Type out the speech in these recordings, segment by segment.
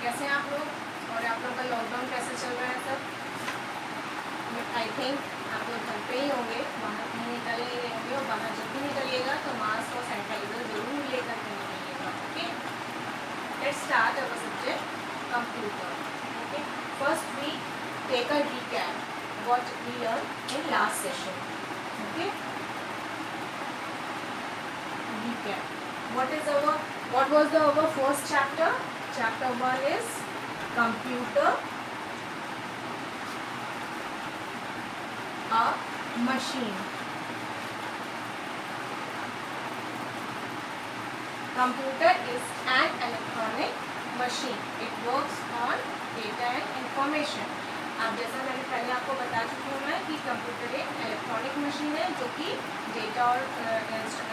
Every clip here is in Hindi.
कैसे हैं आप लोग? और आप लोग का लॉकडाउन कैसे चल रहा है सब? आई थिंक आप लोग घर पे ही होंगे, बाहर कहीं निकल नहीं रहे होंगे, और बाहर जब भी निकलिएगा तो मास्क और सैनिटाइजर जरूर लेकर के निकलिएगा। Okay, let's start our subject computer. Okay, first we take a recap what we learned in last session. Okay, recap. What was our first chapter? Chapter 1 is computer, a machine. Computer is an electronic machine. It works on data and information. अब जैसा मैंने पहले आपको बता चुकी हूँ मैं कि कंप्यूटर एक इलेक्ट्रॉनिक मशीन है जो कि डेटा और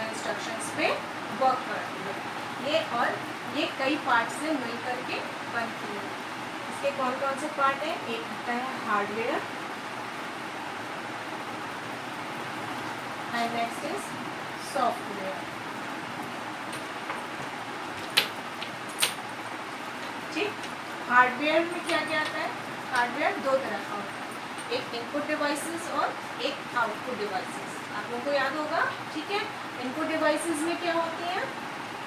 इंस्ट्रक्शंस पे वर्क करती है। ये कई पार्ट से मिल करके बनती है। इसके कौन कौन से पार्ट हैं? एक होता है hardware and next is software. ठीक, हार्डवेयर में क्या क्या आता है? हार्डवेयर दो तरह का होता है, एक इनपुट डिवाइसेस और एक आउटपुट डिवाइसेस। आप लोगों को याद होगा, ठीक है। इनपुट डिवाइसेस में क्या होती हैं?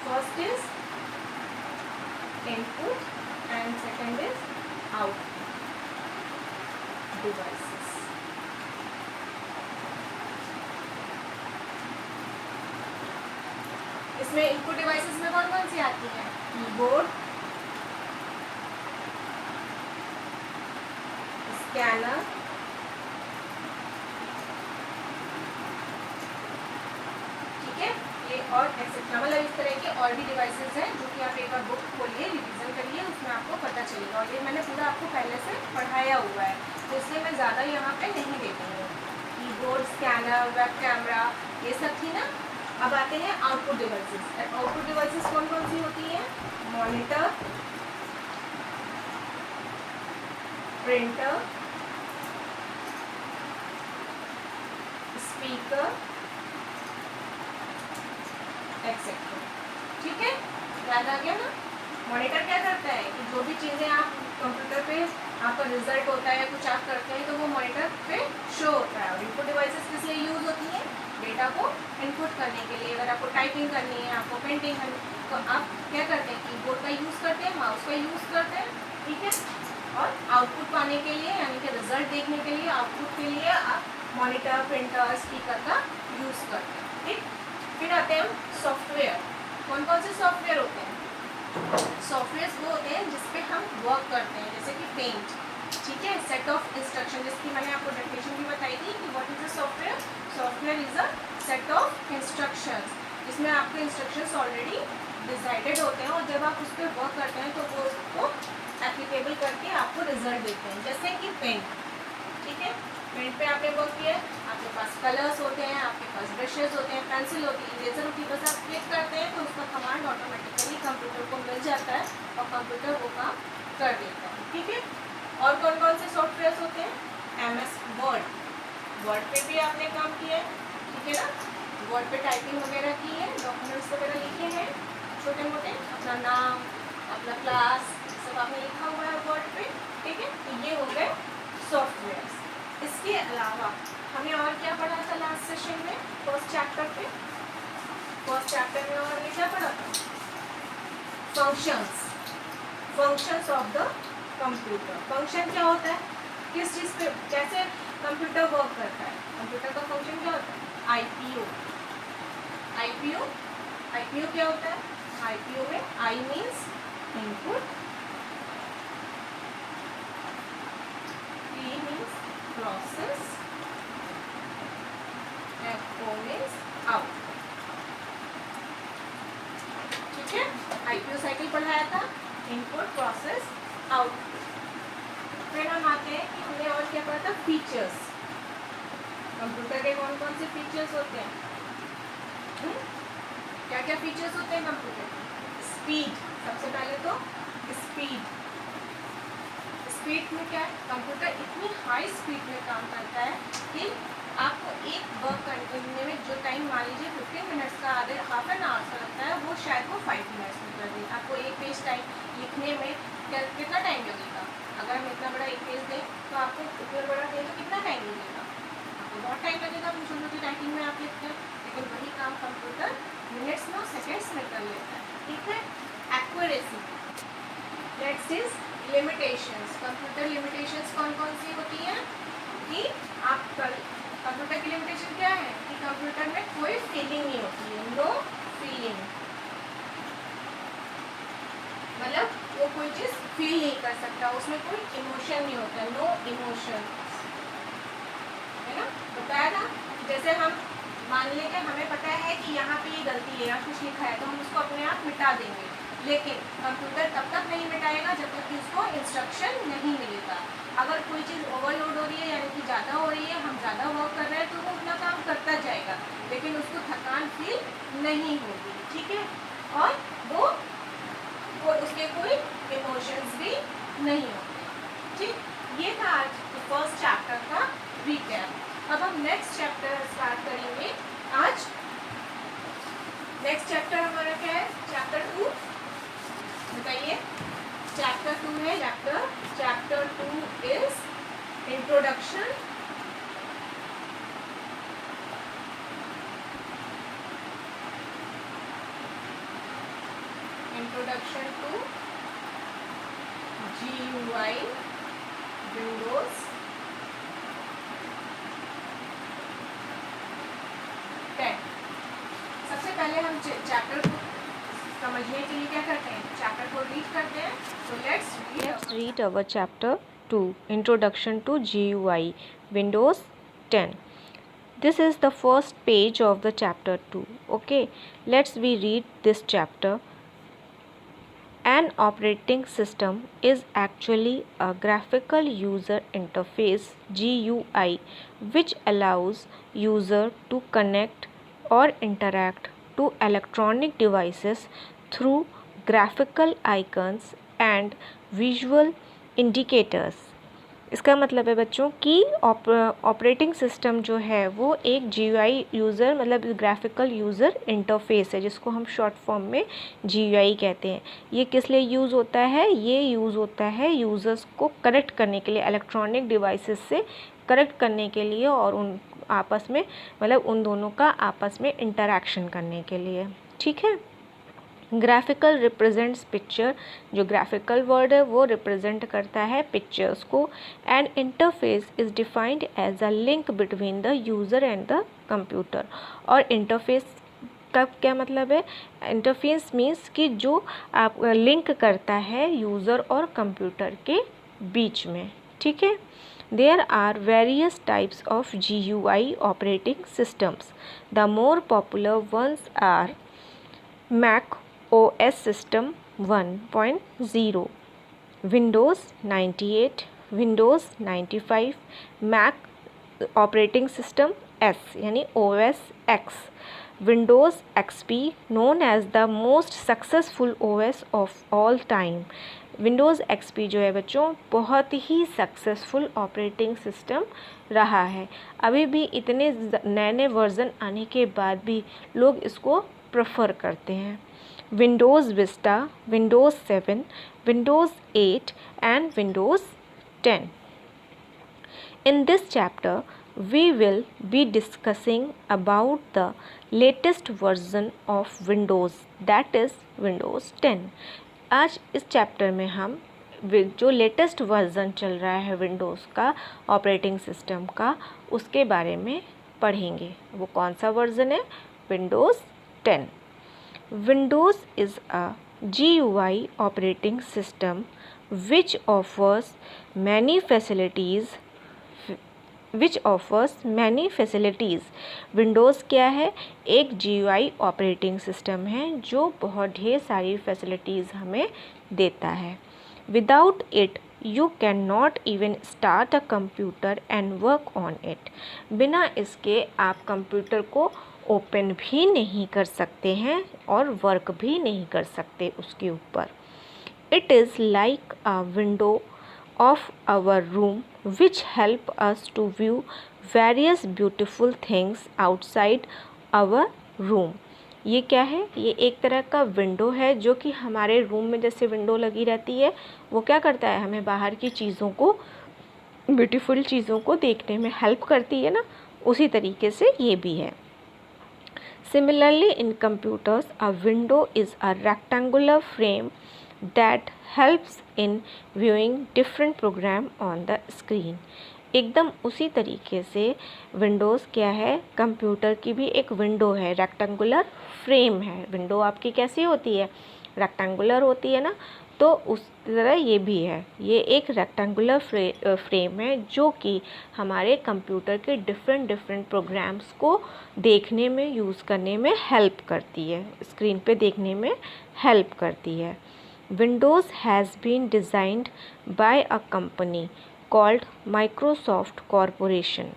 First is input and second is output devices. इसमें इनपुट डिवाइसेस में कौन कौन सी आती हैं? कीबोर्ड, स्कैनर, ठीक है, ये और एक्सेट्रा, मतलब इस तरह के और भी डिवाइसेस हैं जो कि आप एक बार बुक खोलिए, रिवीजन करिए, उसमें आपको पता चलेगा। और ये मैंने पूरा आपको पहले से पढ़ाया हुआ है, तो इसलिए मैं ज़्यादा यहाँ पे नहीं देती हूँ। कीबोर्ड, स्कैनर, वेब कैमरा, ये सब थी ना। अब आते हैं आउटपुट डिवाइसेस। आउटपुट डिवाइसेस कौन कौन सी होती हैं? Monitor, printer, speaker, etcetera. ठीक है, याद आ गया ना? मॉनिटर क्या करता है कि जो भी चीज़ें आप कंप्यूटर पे आपका रिजल्ट होता है, कुछ आप करते हैं, तो वो मॉनिटर पे शो होता है। और इनपुट डिवाइसेस किस लिए यूज होती हैं? डेटा को इनपुट करने के लिए। अगर आपको टाइपिंग करनी है, आपको पेंटिंग करनी है, तो आप क्या करते हैं? कीबोर्ड का यूज़ करते हैं, माउस का यूज़ करते हैं, ठीक है। और आउटपुट पाने के लिए, यानी कि रिजल्ट देखने के लिए, आउटपुट के लिए आप मॉनिटर, प्रिंटर, स्पीकर का यूज़ करते हैं। ठीक, फिर आते हैं सॉफ्टवेयर। कौन कौन से सॉफ्टवेयर होते हैं? सॉफ्टवेयर वो होते हैं जिसपे हम वर्क करते हैं, जैसे कि पेंट, ठीक है। सेट ऑफ इंस्ट्रक्शन, जिसकी मैंने आपको डेफिनेशन भी बताई थी कि what is a software. Software is a set of instructions, जिसमें आपके इंस्ट्रक्शंस ऑलरेडी डिसाइडेड होते हैं, और जब आप उस पर वर्क करते हैं तो वो उसको एप्लीकेबल करके आपको रिजल्ट देते हैं। जैसे कि पेंट, ठीक है, पेंट पे आपने वर्क किया है, आपके पास कलर्स होते हैं, आपके पास ब्रशेस होते हैं, पेंसिल होती है, इरेजर होती है, बस आप क्लिक करते हैं तो उसका कमांड ऑटोमेटिकली कंप्यूटर को मिल जाता है और कंप्यूटर वो काम कर देता है। ठीक है, और कौन कौन से सॉफ्टवेयर होते हैं? MS वर्ड, वर्ड पे भी आपने काम किया है, ठीक है ना। वर्ड पे टाइपिंग वगैरह की है, डॉक्यूमेंट्स वगैरह लिखे हैं छोटे मोटे, अपना नाम, अपना क्लास, सब आपने लिखा हुआ है वर्ड पे, ठीक है। तो ये हो गए सॉफ्टवेयर। इसके अलावा हमने और क्या पढ़ा था लास्ट सेशन में? फर्स्ट चैप्टर पे, फर्स्ट चैप्टर में और हमने क्या पढ़ा था? Functions, functions of the computer. Function क्या होता है? किस चीज़ पे, कैसे कंप्यूटर वर्क करता है? कंप्यूटर का फंक्शन क्या होता है? IPO, IPO, IPO क्या होता है? IPO में I means input, P means process, FO means out, ठीक है। IPO साइकिल पढ़ाया था, इनपुट, प्रोसेस, आउटपुट। फिर हम आते हैं कि हमने और क्या पढ़ा था? फीचर्स। कंप्यूटर के कौन कौन से फीचर्स होते हैं? क्या क्या फीचर्स होते हैं कंप्यूटर के? स्पीड, सबसे पहले तो स्पीड। स्पीड में क्या है? कंप्यूटर इतनी हाई स्पीड में काम करता है कि आपको एक वर्क करने में जो टाइम मान लीजिए 15 मिनट्स का, आधे हाफ एन आवर का लगता है, वो शायद वो 5 मिनट्स में कर दे। आपको एक पेज टाइप लिखने में कितना टाइम लगेगा? अगर हम इतना बड़ा एक पेज दें तो आपको इतना बड़ा दें तो कितना टाइम लगेगा? आपको बहुत टाइम लगेगा छोटी छोटी राइटिंग में आप लिखते हैं, लेकिन वही काम कंप्यूटर मिनट्स में और सेकेंड्स में कर लेता है। ठीक है, accuracy. Next is limitations. Computer limitations कौन कौन सी होती हैं कि आप कंप्यूटर की लिमिटेशन क्या है कि कंप्यूटर में कोई फीलिंग नहीं होती है, नो फीलिंग, मतलब वो कोई चीज़ फील नहीं कर सकता, उसमें कोई इमोशन नहीं होता, नो इमोशन, है ना, बताया था। जैसे हम मान लें कि हमें पता है कि यहाँ पे ये गलती है या कुछ लिखा है तो हम उसको अपने आप मिटा देंगे, लेकिन कंप्यूटर तब तक नहीं मिटाएगा जब तक कि उसको इंस्ट्रक्शन नहीं मिलेगा। अगर कोई चीज़ ओवरलोड हो रही है यानी कि ज़्यादा हो रही है, हम ज़्यादा वर्क कर रहे हैं तो वो अपना काम करता जाएगा, लेकिन उसको थकान फील नहीं होगी। ठीक है, और वो उसके कोई इमोशंस भी नहीं होते। ठीक, ये था आज फर्स्ट चैप्टर का रिकैप। अब हम नेक्स्ट चैप्टर स्टार्ट करेंगे आज। नेक्स्ट चैप्टर हमारा क्या है? चैप्टर 2, बताइए। चैप्टर 2 है chapter 2 is introduction to GUI Windows 10। सबसे पहले हम चैप्टर को समझने के लिए क्या करते हैं, चैप्टर को रीड करते हैं। तो let's read our chapter 2, introduction to GUI Windows 10. This is the first page of the chapter 2. Okay, let's we read this chapter. An operating system is actually a graphical user interface GUI which allows user to connect or interact to electronic devices through graphical icons and visual indicators. इसका मतलब है बच्चों कि ऑपरेटिंग सिस्टम जो है वो एक GUI यूज़र मतलब ग्राफिकल यूज़र इंटरफेस है, जिसको हम शॉर्ट फॉर्म में GUI कहते हैं। ये किस लिए यूज़ होता है? ये यूज़ होता है यूज़र्स को कनेक्ट करने के लिए, इलेक्ट्रॉनिक डिवाइसेस से कनेक्ट करने के लिए और उन आपस में मतलब उन दोनों का आपस में इंटरेक्शन करने के लिए। ठीक है, ग्राफिकल रिप्रेजेंट्स पिक्चर, जो ग्राफिकल वर्ड है वो रिप्रेजेंट करता है पिक्चर्स को। And interface is defined as a link between the user and the computer. और इंटरफेस का क्या मतलब है? इंटरफेस मीन्स कि जो आप लिंक करता है यूज़र और कंप्यूटर के बीच में। ठीक है, there are various types of GUI operating systems. The more popular ones are Mac OS System 1.0, Windows 98, Windows 95, Mac Operating System S यानी OS X, Windows XP known as the most successful OS of all time. Windows XP जो है बच्चों बहुत ही सक्सेसफुल ऑपरेटिंग सिस्टम रहा है। अभी भी इतने नए नए वर्ज़न आने के बाद भी लोग इसको प्रेफर करते हैं। Windows Vista, Windows 7, Windows 8 and Windows 10. In this chapter we will be discussing about the latest version of Windows, that is Windows 10. आज इस चैप्टर में हम जो लेटेस्ट वर्ज़न चल रहा है विंडोज़ का ऑपरेटिंग सिस्टम का उसके बारे में पढ़ेंगे। वो कौन सा वर्ज़न है? Windows 10. Windows is a GUI operating system which offers many facilities. Windows क्या है? एक GUI ऑपरेटिंग सिस्टम है जो बहुत ढेर सारी फैसिलिटीज़ हमें देता है। Without it you cannot even start a computer and work on it. बिना इसके आप कंप्यूटर को ओपन भी नहीं कर सकते हैं और वर्क भी नहीं कर सकते उसके ऊपर। It is like a window of our room which help us to view various beautiful things outside our room. ये क्या है, ये एक तरह का विंडो है जो कि हमारे रूम में जैसे विंडो लगी रहती है, वो क्या करता है, हमें बाहर की चीज़ों को, ब्यूटीफुल चीज़ों को देखने में हेल्प करती है ना, उसी तरीके से ये भी है। Similarly, in computers, a window is a rectangular frame that helps in viewing different program on the screen. एकदम उसी तरीके से विंडोज़ क्या है, कंप्यूटर की भी एक विंडो है, रेक्टेंगुलर फ्रेम है। विंडो आपकी कैसी होती है, रेक्टेंगुलर होती है ना, तो उस तरह ये भी है, ये एक रेक्टेंगुलर फ्रेम है जो कि हमारे कंप्यूटर के डिफरेंट प्रोग्राम्स को देखने में, यूज़ करने में हेल्प करती है, स्क्रीन पे देखने में हेल्प करती है। Windows has been designed by a company called Microsoft corporation.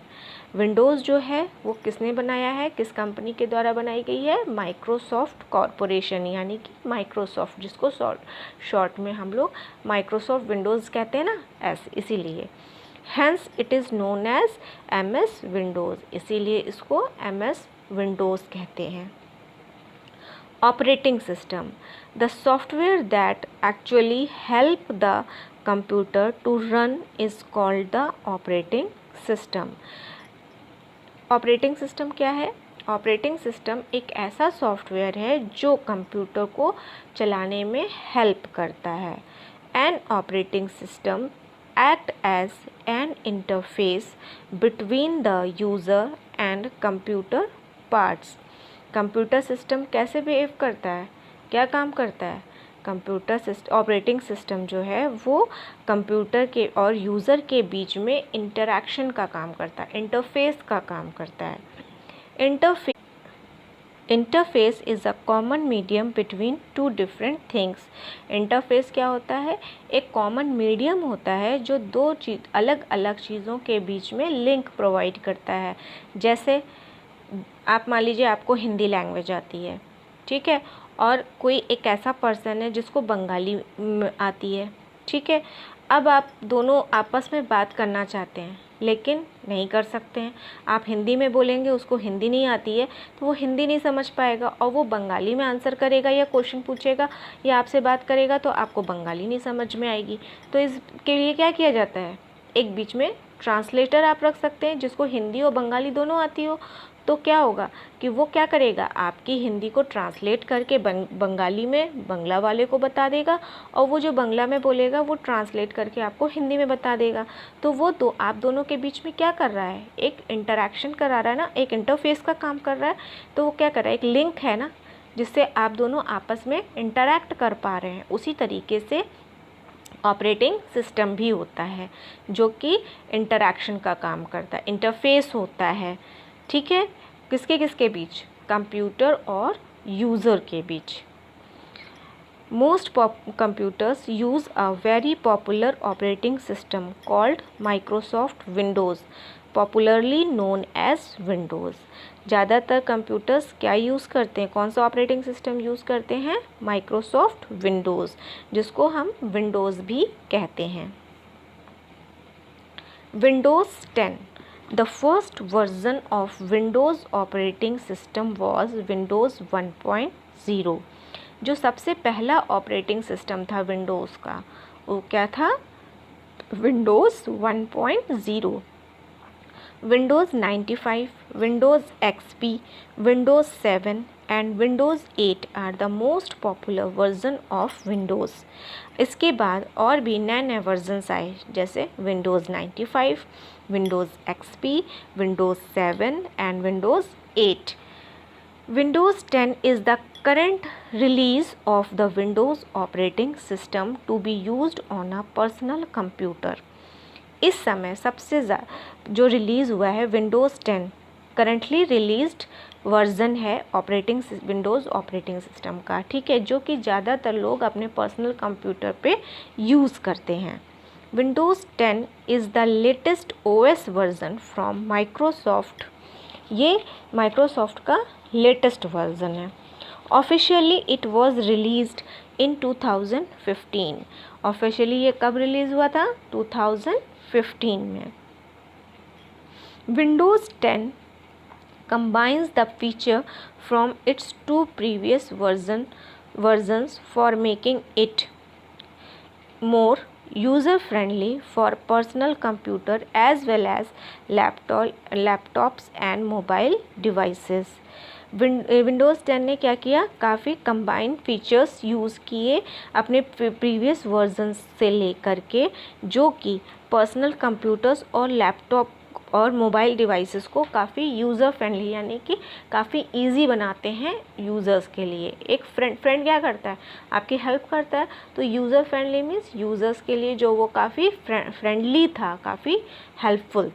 Windows जो है वो किसने बनाया है, किस कंपनी के द्वारा बनाई गई है, माइक्रोसॉफ्ट कॉरपोरेशन, यानी कि माइक्रोसॉफ्ट, जिसको शॉर्ट में हम लोग माइक्रोसॉफ्ट विंडोज़ कहते हैं ना, ऐसे, इसीलिए hence it is known as MS Windows, इसीलिए इसको MS विंडोज़ कहते हैं। Operating system, the software that actually help the computer to run is called the operating system. Operating system क्या है, ऑपरेटिंग सिस्टम एक ऐसा सॉफ्टवेयर है जो कंप्यूटर को चलाने में हेल्प करता है। An operating system act as an interface between the user and computer parts. Computer system कैसे बिहेव करता है, क्या काम करता है, ऑपरेटिंग सिस्टम जो है वो कंप्यूटर के और यूज़र के बीच में इंटरैक्शन का काम करता है, इंटरफेस का काम करता है। Interface is a common medium between two different things. Interface क्या होता है, एक कॉमन मीडियम होता है जो दो अलग अलग चीज़ों के बीच में लिंक प्रोवाइड करता है। जैसे आप मान लीजिए आपको हिंदी लैंग्वेज आती है, ठीक है, और कोई एक ऐसा पर्सन है जिसको बंगाली आती है, ठीक है। अब आप दोनों आपस में बात करना चाहते हैं लेकिन नहीं कर सकते हैं। आप हिंदी में बोलेंगे, उसको हिंदी नहीं आती है तो वो हिंदी नहीं समझ पाएगा, और वो बंगाली में आंसर करेगा या क्वेश्चन पूछेगा या आपसे बात करेगा तो आपको बंगाली नहीं समझ में आएगी। तो इसके लिए क्या किया जाता है, एक बीच में ट्रांसलेटर आप रख सकते हैं जिसको हिंदी और बंगाली दोनों आती हो। तो क्या होगा कि वो क्या करेगा, आपकी हिंदी को ट्रांसलेट करके बंगाली में बंगला वाले को बता देगा, और वो जो बंगला में बोलेगा वो ट्रांसलेट करके आपको हिंदी में बता देगा। तो वो आप दोनों के बीच में क्या कर रहा है, एक इंटरैक्शन करा रहा है ना, एक इंटरफेस का काम कर रहा है। तो वो क्या कर रहा है, एक लिंक है ना, जिससे आप दोनों आपस में इंटरैक्ट कर पा रहे हैं। उसी तरीके से ऑपरेटिंग सिस्टम भी होता है जो कि इंटरैक्शन का काम करता है, इंटरफेस होता है, ठीक है, किसके बीच, कंप्यूटर और यूज़र के बीच। Most computers use a very popular operating system called Microsoft Windows, popularly known as Windows. ज़्यादातर कंप्यूटर्स क्या यूज़ करते हैं, कौन सा ऑपरेटिंग सिस्टम यूज़ करते हैं, माइक्रोसॉफ्ट विंडोज़, जिसको हम विंडोज़ भी कहते हैं। Windows 10, the first version of Windows operating system was Windows 1.0। जो सबसे पहला ऑपरेटिंग सिस्टम था विंडोज़ का वो क्या था, Windows 1.0। Windows 95, Windows XP, Windows 7 and Windows 8 are the most popular version of Windows. इसके बाद और भी नए नए वर्जन्स आए, जैसे Windows 95, Windows XP, Windows 7 and Windows 8। Windows 10 is the current release of the Windows operating system to be used on a personal computer। इस समय सबसे जो रिलीज़ हुआ है विंडोज़ 10 करंटली रिलीज्ड वर्जन है विंडोज़ ऑपरेटिंग सिस्टम का, ठीक है, जो कि ज़्यादातर लोग अपने पर्सनल कंप्यूटर पे यूज़ करते हैं। Windows 10 is the latest OS version from Microsoft. ये माइक्रोसॉफ्ट का लेटेस्ट वर्जन है। Officially it was released in 2015। Officially ये कब रिलीज़ हुआ था, 2015 में। Windows 10 combines the feature from its two previous versions for making it more user-friendly for personal computer as well as laptops and mobile devices. Windows 10 ने क्या किया, काफ़ी कंबाइंड फीचर्स यूज़ किए अपने प्रीवियस वर्जन से लेकर के, जो कि पर्सनल कंप्यूटर्स और लैपटॉप और मोबाइल डिवाइसेस को काफ़ी यूज़र फ्रेंडली यानी कि काफ़ी इजी बनाते हैं यूज़र्स के लिए। एक फ्रेंड क्या करता है, आपकी हेल्प करता है, तो यूज़र फ्रेंडली मीन्स यूज़र्स के लिए जो वो काफ़ी फ्रेंडली था, काफ़ी हेल्पफुल।